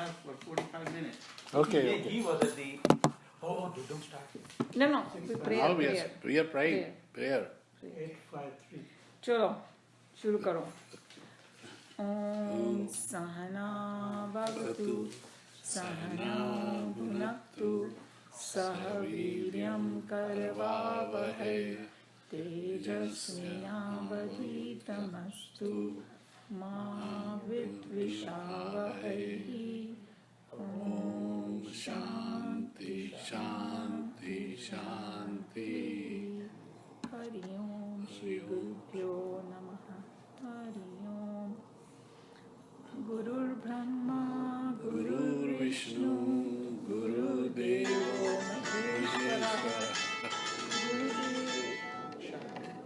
have for 45 minutes. Okay. He was at the. Oh, don't start. No. Now we are praying. Prayer. 853. चलो शुरू करो. Om Sahana Bhavatu Sahana Bhunaktu Sahaviryam Karavavahe Tejasvinavaditamastu Ma Vidvishavahe. Om Shanti, Shanti, Shanti. Hari Om Shri Gurubhyo Namaha. Hari Om. Gurur Brahma Gurur Vishnu, Guru Devo Maheshwara.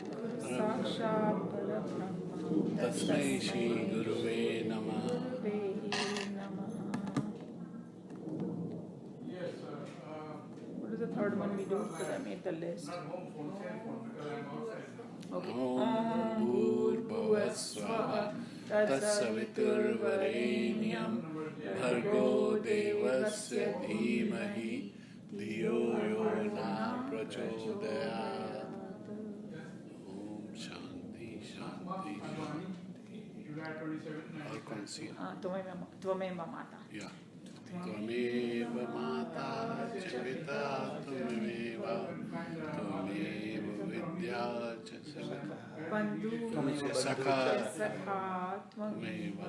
Guru Sakshat Parabrahma Tasmai Shri Guruve Namah. What is the third one we do? Because I made the list. Okay. Om Bhur Swaha Tatsaviturvarenyam Bhargo Devasya Dhimahi Dhiyo Yona Prachodayat. Om Shanti, Shanti, Shanti. और कौन सी है? त्वमेव माता. या त्वमेव माता च पिता त्वमेव विद्या च बंधु सखा त्वमेव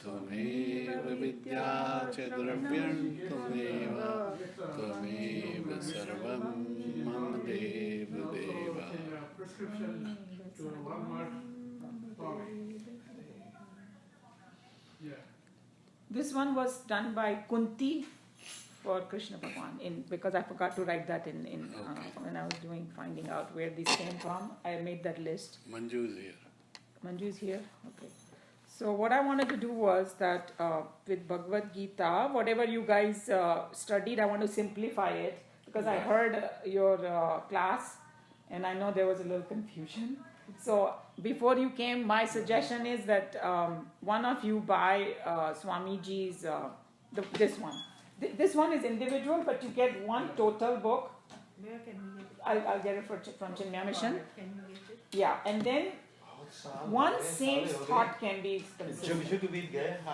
त्वमेव विद्या च द्रव्यं त्वमेव सर्वं मम देव देव. This one was done by Kunti for Krishna Bhagwan, because I forgot to write that in when I was finding out where these came from. I made that list. Manju is here. Manju is here? Okay. So what I wanted to do was that with Bhagavad Gita, whatever you guys studied, I want to simplify it, because I heard your class and I know there was a little confusion. So before you came, my suggestion is that one of you buy Swamiji's, this one. This one is individual, but you get one total book. Where can we get it? I'll get it from Chinmaya Mission. Can you get it? Yeah, and then one saint's thought can be consistent.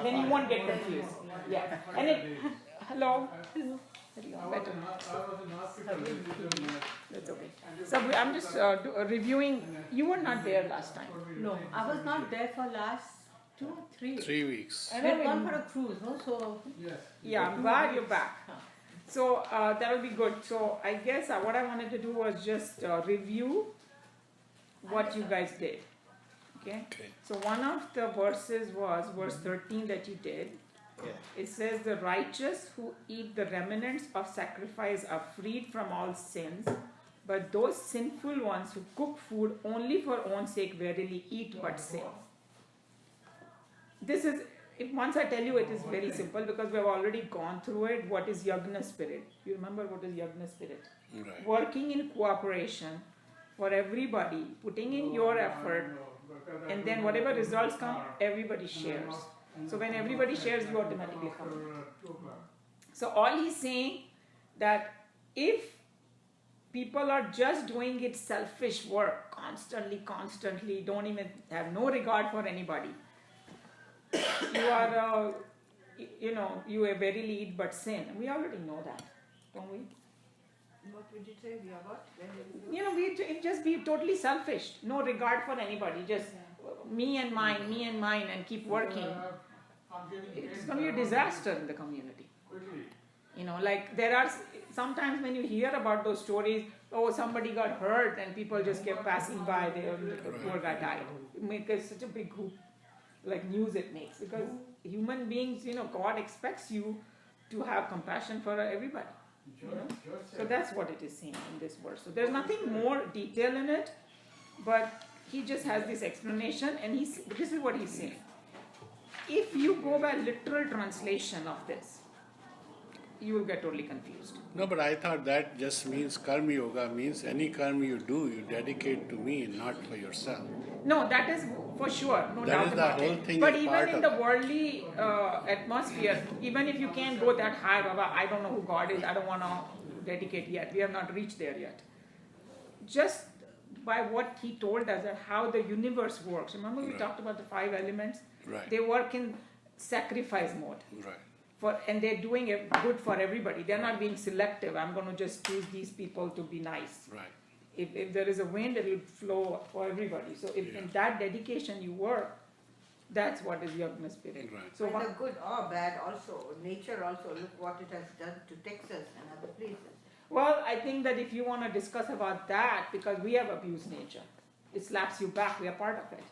Then you won't get confused. Yeah, and it. Hello. Better. That's okay. So I'm just reviewing. You were not there last time. No, I was not there for last 3 weeks. And We then had gone for a cruise, no? So yeah, I'm glad you're back. So that'll be good. So I guess what I wanted to do was just review what you guys did. Okay? So one of the verses was verse 13 that you did. It says, the righteous who eat the remnants of sacrifice are freed from all sins, but those sinful ones who cook food only for own sake verily eat but sin. This is, if once I tell you, it is very simple, because we have already gone through it. What is Yagna spirit? You remember what is Yagna spirit? Right. Working in cooperation for everybody, putting in your effort, and then whatever results come, everybody shares. So when everybody shares, you automatically come. So all he's saying that if people are just doing it selfish work constantly, don't even have no regard for anybody, you are, you verily eat but sin. We already know that, don't we? what would you say? We are what? We just be totally selfish, no regard for anybody, just me and mine, and keep working. It's going to be a disaster in the community. Like there are sometimes when you hear about those stories, somebody got hurt and people just kept passing by, the poor guy died. It makes such a big hoop, like news it makes, because human beings, God expects you to have compassion for everybody. So that's what it is saying in this verse. So there's nothing more detail in it, but he just has this explanation, and this is what he's saying. If you go by literal translation of this, you will get totally confused. No, but I thought that just means karma yoga means any karma you do, you dedicate to me, not for yourself. No, that is for sure, no That doubt is the about whole it. thing But is even part in of the it. worldly atmosphere, even if you can't go that high, Baba, I don't know who God is, I don't want to dedicate yet. We have not reached there yet. Just by what he told us and how the universe works. Remember we Right. talked about the 5 elements? Right. They work in sacrifice mode. Right. And they're doing it good for everybody. They're not being selective. I'm going to just choose these people to be nice. Right. If there is a wind, it will flow for everybody. So if in that dedication you work, that's what is Yagna spirit. Right. So Whether what, good or bad also, nature also, look what it has done to Texas and other places. well, I think that if you want to discuss about that, because we have abused nature, it slaps you back. We are part of it.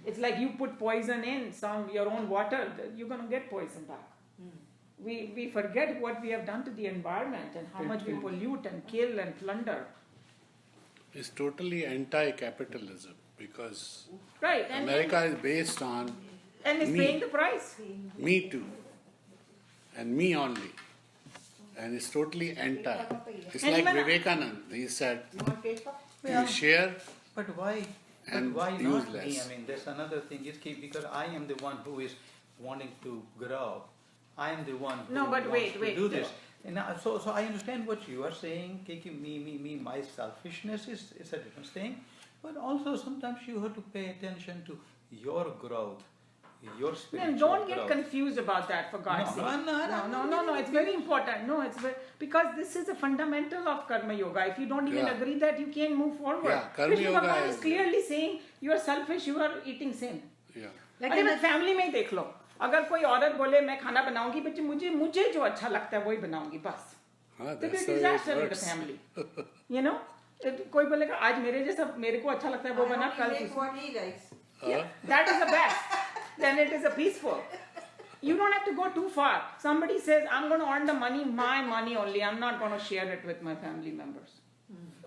It's like you put poison in your own water, you're going to get poison back. We forget what we have done to the environment and how much we pollute and kill and plunder. It's totally anti-capitalism because Right. And America is based on it's me. paying the price. me too and me only. And it's totally anti. It's And like even- Vivekanand. He said, You want paper? you share. But why? And But why not useless. me? I mean, that's another thing. Is because I am the one who is wanting to grow. I am the one who No, but wants wait, to wait. do this. And so I understand what you are saying. Me, my selfishness is a different thing. But also sometimes you have to pay attention to your growth, your spiritual And don't get growth. confused about that, for God's No, sake. I'm not. No, it's very important. No, it's very, because this is a fundamental of Karma Yoga. If you don't even Yeah. agree that, you can't move forward. Yeah, Karma Krishna Yoga Bhagavan is is- clearly saying, you are selfish, you are eating sin. Yeah. अरे मैं family में ही देख लो, अगर कोई औरत बोले मैं खाना बनाऊंगी बच्चे मुझे जो अच्छा लगता है वही बनाऊंगी बस. Huh, तो that's it's the way it disaster in the works. family. You know, कोई बोलेगा आज मेरे जैसा मेरे को अच्छा लगता है वो बना I कल only make किसी- what he likes. Yeah, that is the best. Then it is a peaceful. You don't have to go too far. Somebody says, I'm going to earn the money, my money only. I'm not going to share it with my family members.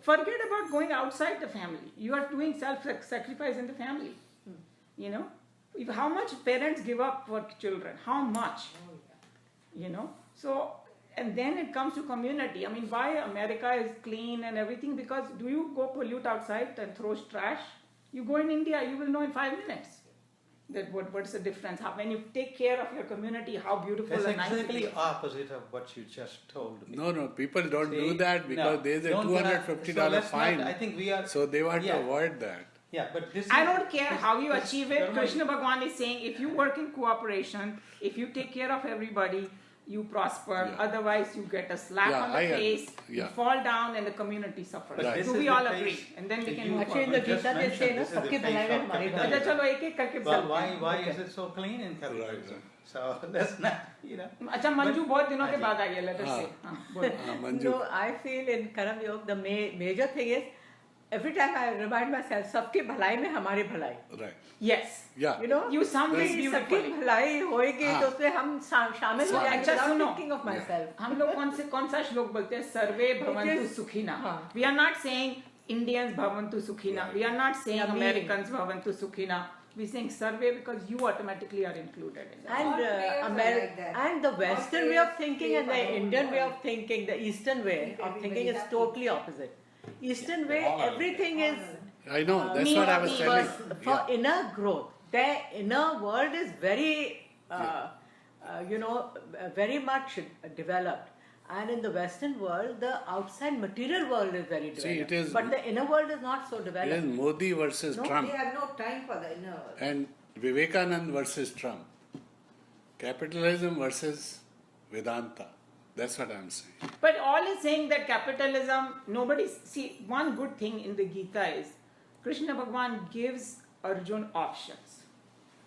Forget about going outside the family. You are doing self-sacrifice in the family. You know, how much parents give up for children? How much? You know, so, and then it comes to community. I mean, why America is clean and everything? Because do you go pollute outside and throw trash? You go in India, you will know in 5 minutes that what's the difference. When you take care of your community, how beautiful That's and nice it exactly is. opposite of what you just told me. No, people don't do See? that because No, there's a don't do that. $250 So let's fine. not- I think we are. So they want Yeah. to avoid that. Yeah, but this. I is- don't care this- how you this achieve it. karma- Krishna Bhagavan is saying if you work in cooperation, if you take care of everybody, you prosper. Yeah. Otherwise, you get a slap Yeah, on the I agree. face, you Yeah. fall down, and the community suffers. But this Do is we the all phase- agree? And then we can you move Actually, in forward. the just Gita they mentioned say, this is "Na, the sabke phase bhalai mein of hamari capitalism. अच्छा चलो एक एक करके Well, चलते why हैं. why Okay. is it so clean in capitalism? Right. So that's not अच्छा मंजू बहुत दिनों के हाँ जी। बाद आई है लेटर से. हाँ, बोलो. Manju. No, I feel in Karam Yoga the major thing is every time I remind myself, सबकी भलाई में हमारी भलाई. Right. Yes. Yeah. You know, You sound That's- very सबकी beautifully. भलाई होएगी हाँ. तो उसमें हम शामिल हो जाएंगे अच्छा, without सुनो. thinking of myself. हम लोग कौन सा श्लोक बोलते हैं सर्वे भवन्तु is- सुखिना. हाँ. We are not saying Indians bhavantu sukhina. Right. We are not saying Yeah, me. Americans bhavantu sukhina. We are saying survey because you automatically are included in that. And All players are like that. and the Western way of thinking and the play by Indian own way rules. of thinking, the Eastern way of Everybody thinking is happy. totally opposite. Eastern way, all are everything is I know. That's Me what I or was me telling. for Yeah. inner growth. Their inner world is very, very much developed. And in the Western world, the outside material world is very developed. See, it is- but the inner world is not so It is developed. Modi versus No, Trump They have no time for the inner world. and Vivekanand versus Trump. Capitalism versus Vedanta. That's what I'm saying. But all is saying that capitalism, see, one good thing in the Gita is Krishna Bhagavan gives Arjun options.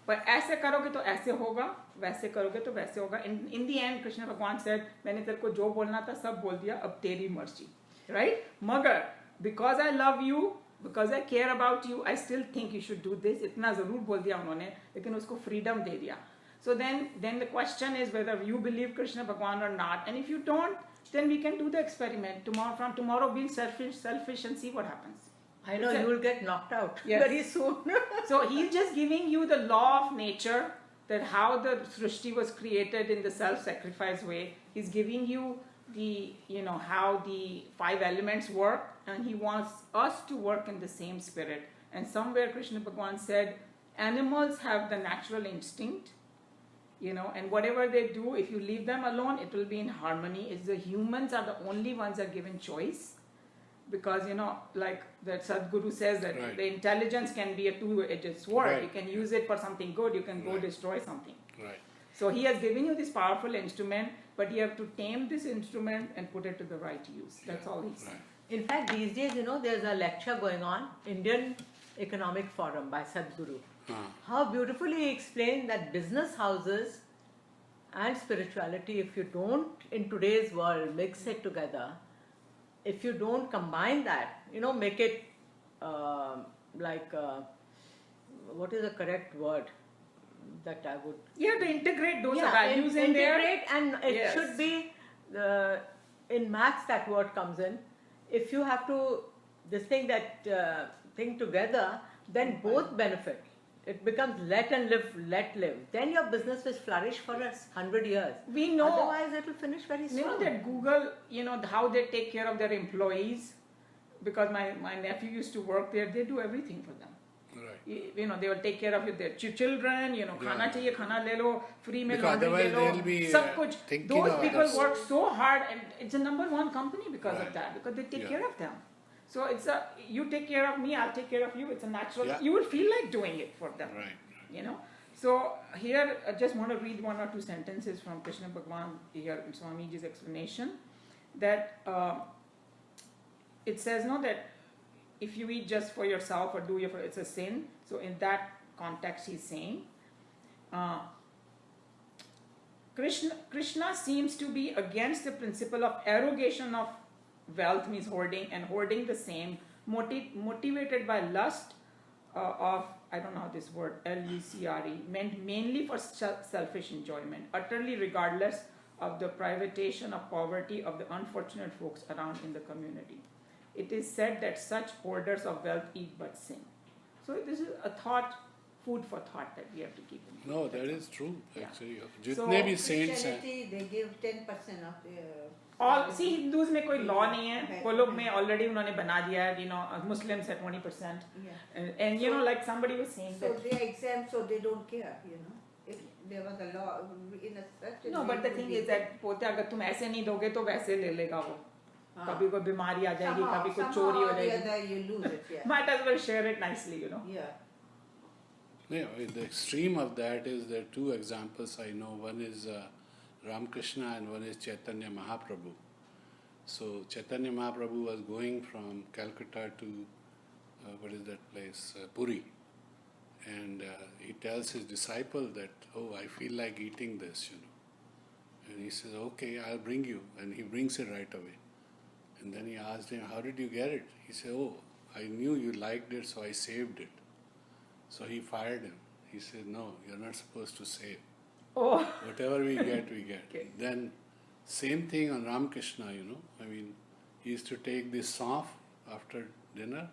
But ऐसे करोगे तो ऐसे होगा, वैसे करोगे तो वैसे होगा. In the end, Krishna Bhagavan said, मैंने तेरे को जो बोलना था सब बोल दिया, अब तेरी मर्जी. Right? मगर, because I love you, because I care about you, I still think you should do this. इतना ज़रूर बोल दिया उन्होंने, लेकिन उसको freedom दे दिया. So then the question is whether you believe Krishna Bhagavan or not. And if you don't, then we can do the experiment. From tomorrow, be selfish and see what happens. I know It's a- you will get knocked out Yes. very soon. So he's just giving you the law of nature, that how the Srishti was created in the self-sacrifice way. He's giving you the, how the 5 elements work, and he wants us to work in the same spirit. And somewhere Krishna Bhagavan said, Animals have the natural instinct, and whatever they do, if you leave them alone, it will be in harmony. It's the humans are the only ones that are given choice, because like that Sadhguru says that Right. the intelligence can be a two-edged sword. Right. You can use it for something good, you can go Right. destroy something. Right. So he has given you this powerful instrument, but you have to tame this instrument and put it to the right use. That's all he's saying. Right. In fact, these days, there's a lecture going on, Indian Economic Forum by Sadhguru. How beautifully he explained that business houses and spirituality, if you don't, in today's world, mix it together, if you don't combine that, make it what is the correct word that I would... You have to integrate those Yeah, values in there. integrate, and it Yes. should be, in maths that word comes in. If you have to, this thing together, then both benefit. It becomes let and live, let live. Then your business will flourish for 100 years. We know, Otherwise, it will finish very soon. that Google, how they take care of their employees, because my nephew used to work there, they do everything for them. Right. They will take care of their children, khana chahiye, khana le lo, free mein Because laundry le otherwise lo, they'll be, sab kuch. thinking Those of people others. work so hard, and it's a number one company because of Right. that, because they take Yeah. care of them. So it's you take care of me, I'll take care of you. It's a natural, Yeah. you will feel like doing it for them. Right. So here I just want to read one or two sentences from Krishna Bhagwan here in Swamiji's explanation, that it says that if you eat just for yourself or it's a sin. So in that context he's saying Krishna seems to be against the principle of arrogation of wealth, means hoarding, and hoarding the same, motivated by lust of, I don't know this word, L-U-C-R-E, meant mainly for selfish enjoyment, utterly regardless of the privatation of poverty of the unfortunate folks around in the community. It is said that such hoarders of wealth eat but sin. So this is a thought, food for thought that we have to keep in mind. No, that is true, Yeah. actually. So, जितने भी saints हैं, Christianity, they give 10% of their... All see, Hindus में कोई law नहीं है, वो लोग में already उन्होंने बना दिया है, Muslims at 20%, Yeah. and like somebody was saying So that. they are exempt, so they don't care, If there was a law in a such a No, way, but the it would thing be- is that पोते अगर तुम ऐसे नहीं दोगे तो वैसे ले लेगा वो. कभी कोई बीमारी आ जाएगी, Somehow- कभी कुछ somehow चोरी हो or the जाएगी. other you lose it, yeah. Might as well share it nicely, Yeah. the extreme of that is there are two examples I know. One is Ramakrishna and one is Chaitanya Mahaprabhu. So Chaitanya Mahaprabhu was going from Calcutta to, what is that place, Puri. And he tells his disciple that, I feel like eating this, And he says, okay, I'll bring you. And he brings it right away. And then he asked him, how did you get it? He said, I knew you liked it, so I saved it. So he fired him. He said, no, you're not supposed to save. Oh. Whatever we get, we get. Okay. Then same thing on Ramakrishna, he used to take this sauf after dinner,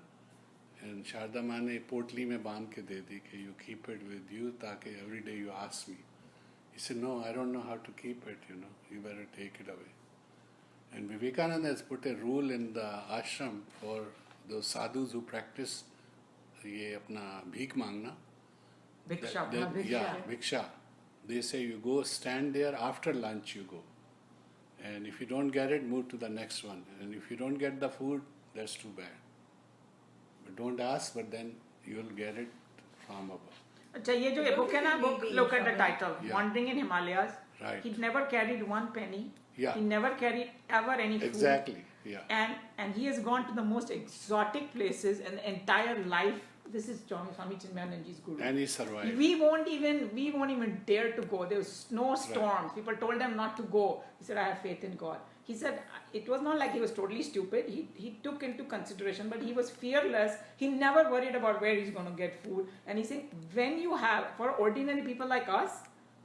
and Sharda Ma ne potli mein bandh ke de di कि you keep it with you ताकि every day you ask me. He said, no, I don't know how to keep it, you better take it away. And Vivekananda has put a rule in the ashram for those sadhus who practice ये अपना भीख मांगना. Bhiksha. Yeah, bhiksha. They say you go stand there, after lunch you go. And if you don't get it, move to the next one. And if you don't get the food, that's too bad. But don't ask, but then you'll get it from above. अच्छा ये जो book है ना, book, look at the title, Yeah. Wandering in Himalayas. Right. He never carried one penny. Yeah. He never carried ever any food. Exactly, yeah. And he has gone to the most exotic places, and the entire life. This is Swami Chinmayananji's guru. And he survived. We won't even dare to go. There was snowstorms. People told him not to go. He said, I have faith in God. He said it was not like he was totally stupid. He took into consideration, but he was fearless. He never worried about where he's going to get food. And he said, when you have, for ordinary people like us,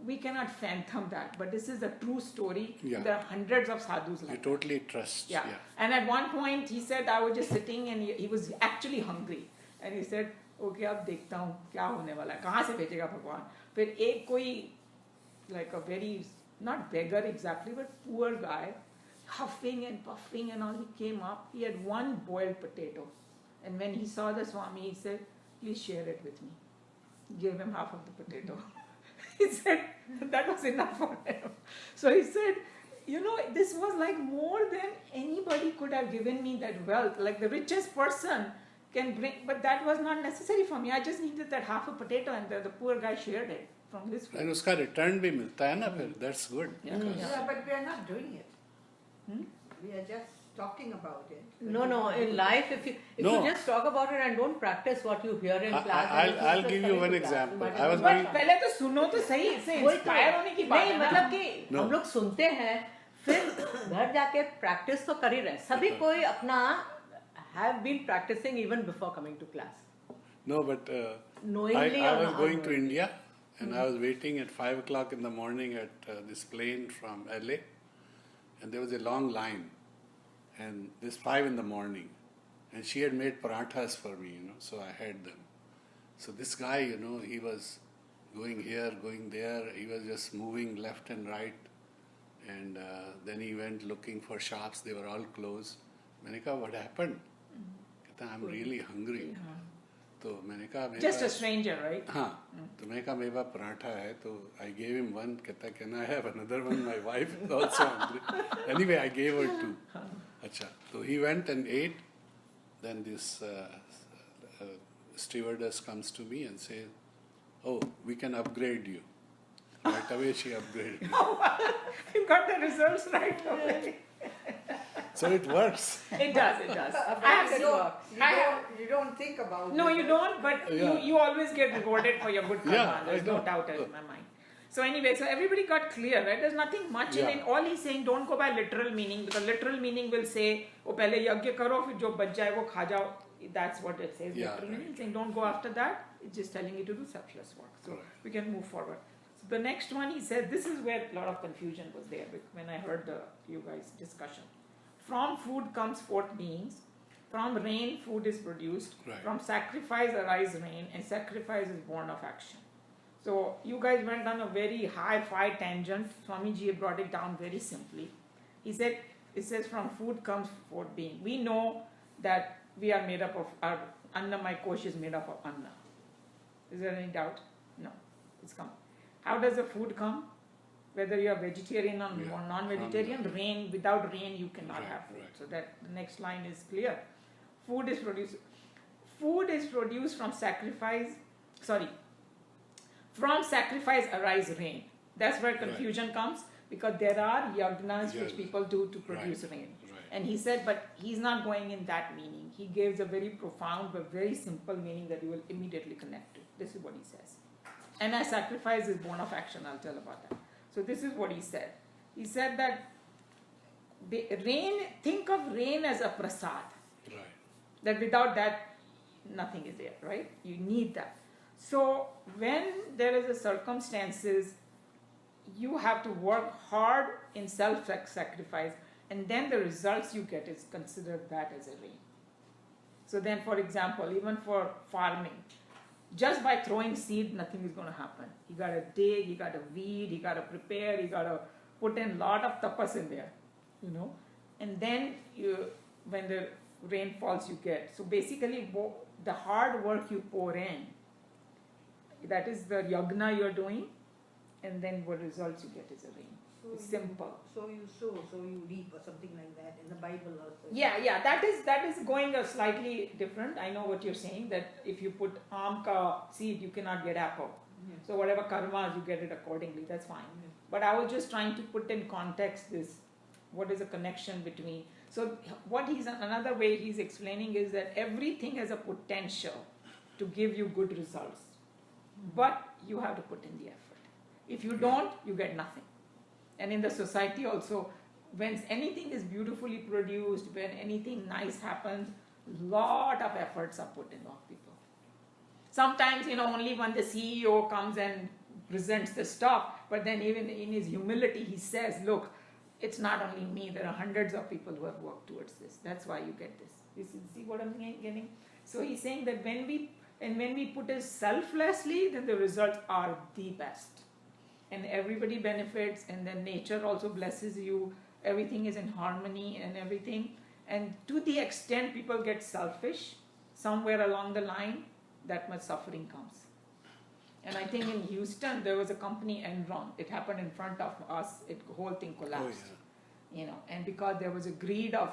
we cannot fathom that. But this is a true story. Yeah. There are hundreds of sadhus like You that. totally trust. Yeah. And at one point he said, I was just sitting and he was actually hungry. And he said, okay, अब देखता हूँ क्या होने वाला है, कहाँ से भेजेगा भगवान. फिर एक कोई, like a very, not beggar exactly, but poor guy, huffing and puffing and all, he came up. He had one boiled potato. And when he saw the Swami, he said, please share it with me. gave him half of the potato. He said that was enough for him. So he said, this was like more than anybody could have given me that wealth. Like the richest person can bring, but that was not necessary for me. I just needed that half a potato, and the poor guy shared it from his food. And उसका return भी मिलता है ना फिर. That's good. Yeah. Yeah, but we are not doing it. Hmm? We are just talking about it. No. In life, if you just talk about it and don't practice what you hear in class, I'll give you one example. I was But going. पहले तो सुनो तो सही, इससे inspire होने की बात नहीं है ना. मतलब कि हम लोग सुनते हैं फिर घर जाके प्रैक्टिस तो कर ही रहे. सभी कोई अपना have been practicing even before coming to class. No, but Knowingly I or was not going to knowingly. India, and I was waiting at 5 o'clock in the morning at this plane from LA, and there was a long line, and this 5 in the morning, and she had made parathas for me, so I had them. So this guy, he was going here, going there, he was just moving left and right, and then he went looking for shops, they were all closed. मैंने कहा, what happened? कहता, I'm really hungry. तो मैंने कहा, Just a stranger, right? हाँ, तो मैंने कहा मेरे पास पराठा है, तो I gave him one. कहता, can I have another one? My wife is also hungry. Anyway, I gave her two. अच्छा, so he went and ate. Then this stewardess comes to me and says, oh, we can upgrade you. Right away she upgraded me. You got the results right away. So it works. It does. I have You seen- don't, I have- you don't think about No, it. you don't, but Yeah. you always get rewarded for your good karma. Yeah, There's I no know. doubt in my mind. So anyway, so everybody got clear, right? There's nothing much in Yeah. it. All he's saying, don't go by literal meaning, because literal meaning will say, "Oh, pehle yagya karo, fir jo bach jaye wo kha jao." That's what it says. Yeah, Literal right. meaning, saying don't go after that. It's just telling you to do selfless work. So Right. we can move forward. So the next one, he said, this is where a lot of confusion was there when I heard you guys' discussion. From food comes forth beings. From rain, food is produced. Right. From sacrifice arise rain, and sacrifice is born of action. So you guys went on a very high-fi tangent. Swamiji brought it down very simply. He said, it says from food comes forth being. We know that we are made up of, our Annamaya Kosh is made up of Anna. Is there any doubt? No, it's come. How does the food come? Whether you are vegetarian or Yeah, non-vegetarian, from the- rain, without rain you cannot Right, have food. right. So that the next line is clear. Food is produced from sacrifice, from sacrifice arise rain. That's where confusion comes, because there are yagnas which Yes. people do to produce Right, rain. right. And he said, but he's not going in that meaning. He gives a very profound but very simple meaning that you will immediately connect to. This is what he says. And a sacrifice is born of action. I'll tell about that. So this is what he said. He said that the rain, think of rain as a prasad. Right. That without that, nothing is there, right? You need that. So when there is a circumstances, you have to work hard in self-sacrifice, and then the results you get is considered that as a rain. So then, for example, even for farming, just by throwing seed, nothing is going to happen. You got to dig, you got to weed, you got to prepare, you got to put in a lot of tapas in there, and then when the rain falls, you get. So basically, the hard work you pour in, that is the yagna you're doing, and then what results you get is a rain. It's simple. So you sow, so you reap, or something like that in the Bible also. Yeah, that is going a slightly different. I know what you're saying, that if you put ka seed, you cannot get apple. Yeah. So whatever karmas, you get it accordingly. That's fine. Yeah. But I was just trying to put in context this. What is the connection between? So another way he's explaining is that everything has a potential to give you good results, but you have to put in the effort. If you don't, you get nothing. And in the society also, when anything is beautifully produced, when anything nice happens, lot of efforts are put in of people. Sometimes, only when the CEO comes and presents the stuff, but then even in his humility, he says, look, it's not only me, there are hundreds of people who have worked towards this. That's why you get this. You see what I'm getting? So he's saying that when we put it selflessly, then the results are the best. And everybody benefits, and then nature also blesses you. Everything is in harmony and everything. And to the extent people get selfish, somewhere along the line, that much suffering comes. And I think in Houston there was a company Enron. It happened in front of us. The whole thing collapsed. You know, and because there was a greed of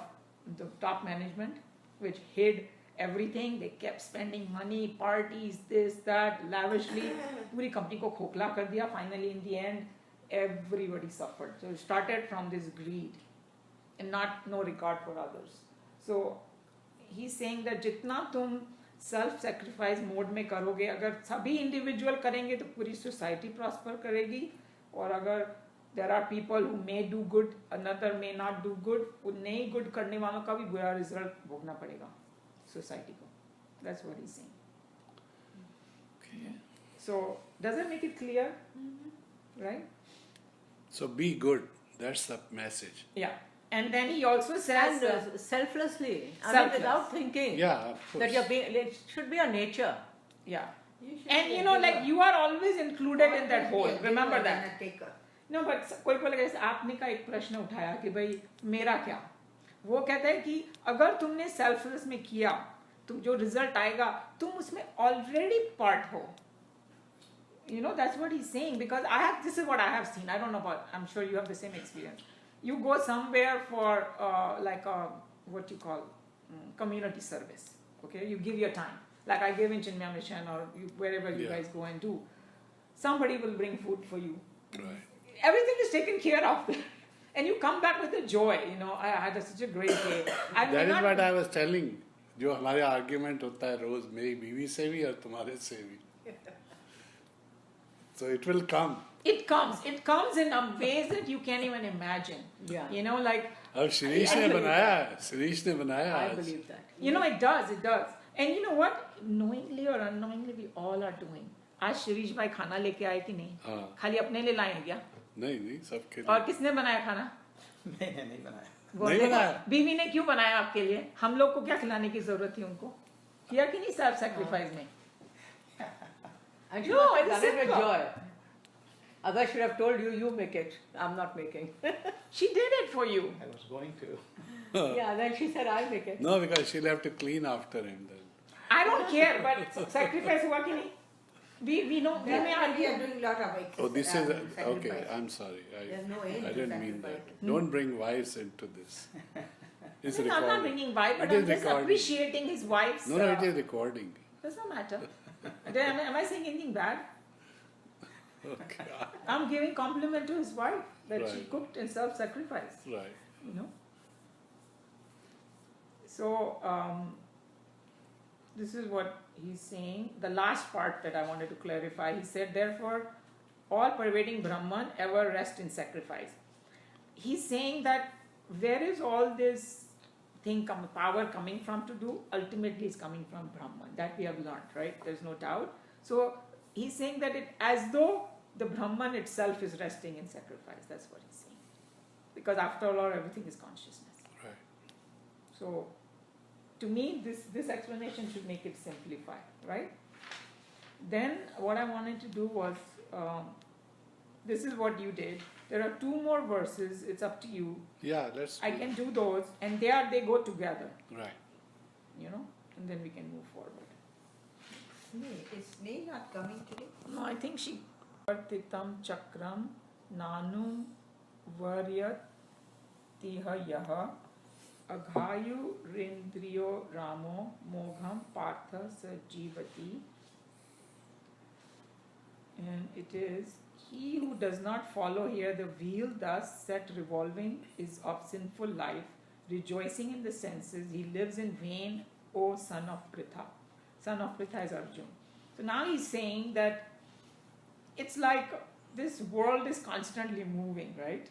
the top management, which hid everything, they kept spending money, parties, this, that, lavishly. पूरी company को खोखला कर दिया. Finally, in the end, everybody suffered. So it started from this greed, and no regard for others. So he's saying that जितना तुम self-sacrifice mode में करोगे, अगर सभी individual करेंगे तो पूरी society prosper करेगी, और अगर there are people who may do good, another may not do good, उन नहीं good करने वालों का भी बुरा result भोगना पड़ेगा society को. That's what he's saying. Okay. So does it make it clear? Right? So be good. That's the message. Yeah. And then he also says And selflessly, Selfless. without thinking Yeah, of course. that you're being, it should be a nature. yeah. You should And be you a know, giver. like you are always included in that Always whole. be a giver Remember than that. a taker. No, but कोई बोलेगा जैसे आपने का एक प्रश्न उठाया कि भाई मेरा क्या, वो कहता है कि अगर तुमने सेल्फलेस में किया, तुम जो रिजल्ट आएगा तुम उसमें ऑलरेडी पार्ट हो. You know, that's what he's saying, because this is what I have seen. I don't know about, I'm sure you have the same experience. You go somewhere for like a, what you call, community service. Okay, you give your time. Like I gave in Chinmaya Mission, or wherever you guys go and do. Somebody will bring food for you. Right. Everything is taken care of. And you come back with a joy, you know, I had such a great day. I may That is not- what I was telling. जो हमारे argument होता है रोज मेरी बीवी से भी और तुम्हारे से भी. So it will come. It comes in a ways that you can't even imagine. Yeah. You know, like, अब शिरीष ने बनाया, शिरीष ने बनाया I आज. believe that. you know, it does. And you know what? Knowingly or unknowingly, we all are doing. आज शिरीष भाई खाना लेके आए कि नहीं? हाँ. खाली अपने लिए लाए हैं क्या? नहीं सबके और लिए. किसने बनाया खाना? नहीं बनाया. नहीं बनाया. बीवी ने क्यों बनाया आपके लिए? हम लोग को क्या खिलाने की जरूरत थी उनको? किया कि नहीं सेल्फ सैक्रिफाइस में? And she No, must have it's done it with simple. joy. Otherwise, should have told you, you make it. I'm not making. She did it for you. I was going to. Yeah, then she said, I make it. No, because she'll have to clean after him then. I don't care, but sacrifice हुआ कि नहीं? We know, we may That's why we argue. are doing a lot of exercise. Oh, this is okay. sacrifice. I'm sorry. There's no end I to didn't mean sacrifice. that. Don't bring wives into this. It's No, I'm not recording. bringing vibe, but It I'm is just recording. appreciating his wife's. No, it is recording. Does not matter. Then am I saying anything bad? Okay. I'm giving compliment to his wife that she Right. cooked in self-sacrifice. Right. You know. So this is what he's saying. The last part that I wanted to clarify. He said, therefore, all pervading Brahman ever rest in sacrifice. He's saying that where is all this power coming from to do? Ultimately, it's coming from Brahman. That we have learned, right? There's no doubt. So he's saying that it as though the Brahman itself is resting in sacrifice. That's what he's saying. Because after all, everything is consciousness. Right. So, to me, this explanation should make it simplify, right? Then, what I wanted to do was, this is what you did. There are 2 more verses. It's up to you. Yeah, let's. I can do those, and they go together, Right. you know, and then we can move forward. Is Sneh not coming today? No, I think she. Vartitam chakram nanum varyat tiha yaha aghayu rindriyo ramo mogham partha sajivati. And it is, he who does not follow here the wheel thus set revolving is of sinful life, rejoicing in the senses, he lives in vain, O son of Pritha. Son of Pritha is Arjun. So now he's saying that it's like this world is constantly moving, right?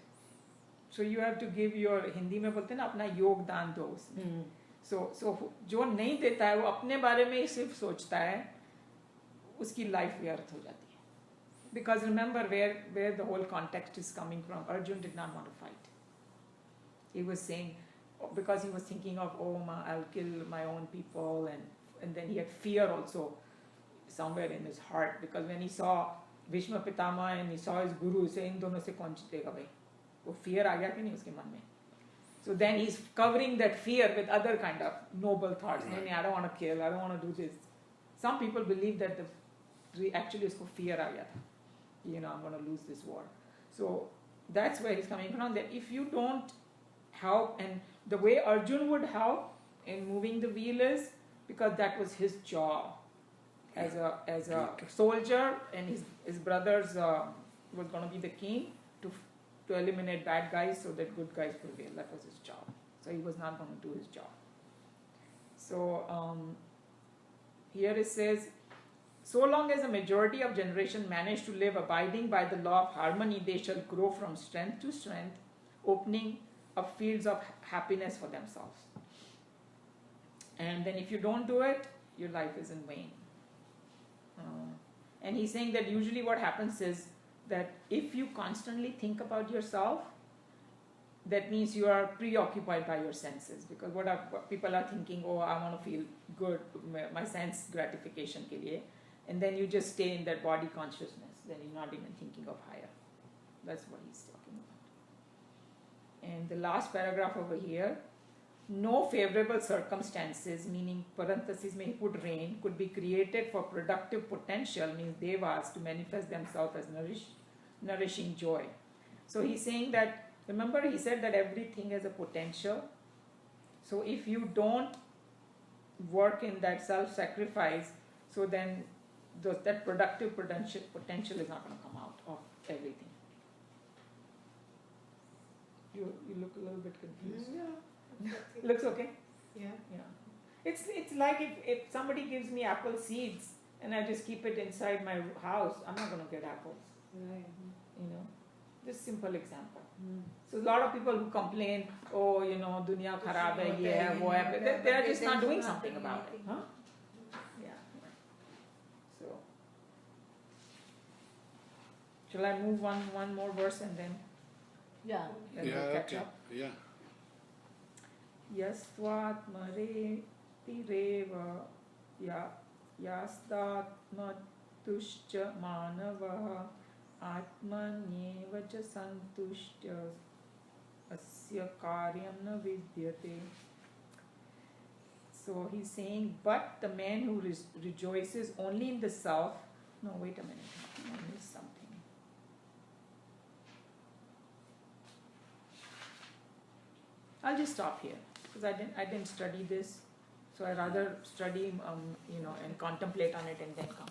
So you have to give your, Hindi में बोलते हैं ना अपना योगदान दो उसमें. So जो नहीं देता है वो अपने बारे में ही सिर्फ सोचता है, उसकी life व्यर्थ हो जाती है. Because remember where the whole context is coming from. Arjun did not want to fight. He was saying, because he was thinking of, I'll kill my own people, and then he had fear also somewhere in his heart, because when he saw Bhishma Pitama and he saw his guru saying, इन दोनों से कौन जीतेगा भाई? वो fear आ गया कि नहीं उसके मन में? So then he's covering that fear with other kind of noble thoughts. Right. I don't want to kill, I don't want to do this. Some people believe that the actually उसको fear आ गया था, I'm going to lose this war. So that's where he's coming from, that if you don't help, and the way Arjun would help in moving the wheel is because that was his job as a soldier, and his brothers was going to be the king to eliminate bad guys so that good guys prevail. That was his job. So he was not going to do his job. So here it says, so long as a majority of generation manage to live abiding by the law of harmony, they shall grow from strength to strength, opening up fields of happiness for themselves. And then if you don't do it, your life is in vain. And he's saying that usually what happens is that if you constantly think about yourself, that means you are preoccupied by your senses, because what people are thinking, oh, I want to feel good, my sense gratification ke liye, and then you just stay in that body consciousness, then you're not even thinking of higher. That's what he's talking about. And the last paragraph over here, no favorable circumstances, meaning parentheses may put rain, could be created for productive potential, means devas, to manifest themselves as nourishing joy. So he's saying that, remember he said that everything has a potential. So if you don't work in that self-sacrifice, so then that productive potential is not going to come out of everything. You look a little bit confused. Yeah. Looks okay? Yeah. Yeah. It's like if somebody gives me apple seeds and I just keep it inside my house, I'm not going to get apples. Right. Just simple example. So a lot of people who complain, oh, dunya kharab hai, ye hai, wo hai, they're just not doing something about it. Huh? Yeah. So, shall I move one more verse and then Yeah. we'll catch up? Yeah. Yasvatmare tireva yasdatmatuscha manava atmanyeva cha santushtya asya karyam na vidyate. So he's saying, but the man who rejoices only in the self. No, wait a minute. I missed something. I'll just stop here because I didn't study this, so I rather study and contemplate on it and then come.